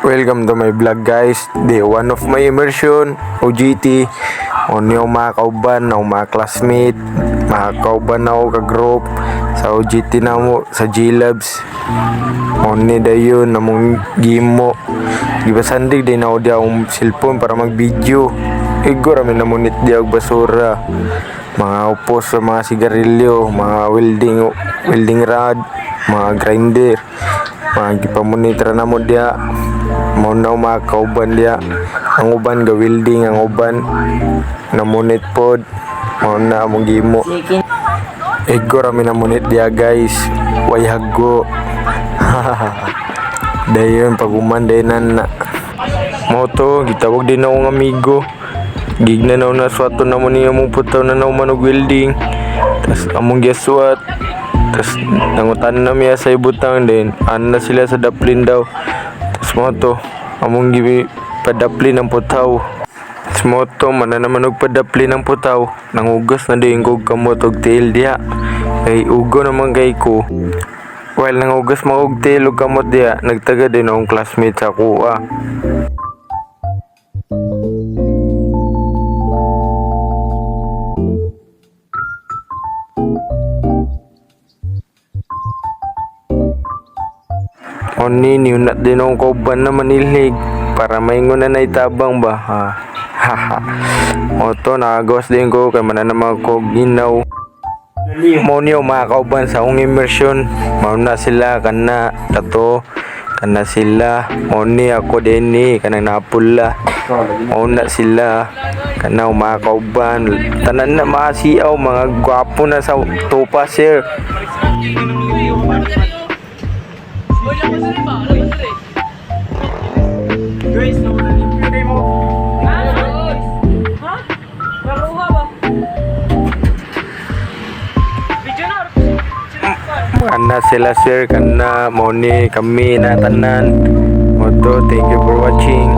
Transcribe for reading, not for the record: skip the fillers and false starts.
Welcome to my vlog guys. Day 1 of my immersion OJT. Yung mga kauban, mga classmate, mga kauban na ako ka-group sa OJT na mo, sa G-Labs. Oni dayon namong gimo. Gibasandig din ako di akong cellphone para mag-video. Igor kami namunit di ako basura. Mga upos sa mga sigarilyo, mga welding rod, mga grinder. Mga gipamonitra na mo dia. Muna mga kauban dia. Ang uban ga welding, ang uban namunit pod. Muna among gimo. Igor kami namunit dia guys. Way hago. Dayon paguman dayon na. Moto gitawag din akong amigo. Gigna na na swato na mo niya mong putaw na manog welding. Tas among giaswat. Tas nangutan na miya sa ibutang din. Ano na sila sa daplin daw. Tas moto among gibi padaplin ng putaw. Tas moto mana naman og padaplin ng putaw. Nangugas na din kog kamot og tail diha. Kay ugo naman kay ko. While nangugas mo og tail og kamot diha, nagtaga din akong classmate sa kuha. Oni niunat din akong kauban na manilhig para maingon na naitabang ba ha. Oto nakagawas din ko kay mananamang ko ginaw. Mo niyo mga kauban sa akong immersion. Mauna sila kana kato kana sila. Oni ako din ni kanang napula. Mauna sila kana mga kauban. Tanan na masiaw mga gwapo na sa topa sir. Kana sila sir, kana mo ni kami na tanan. Moto, thank you for watching.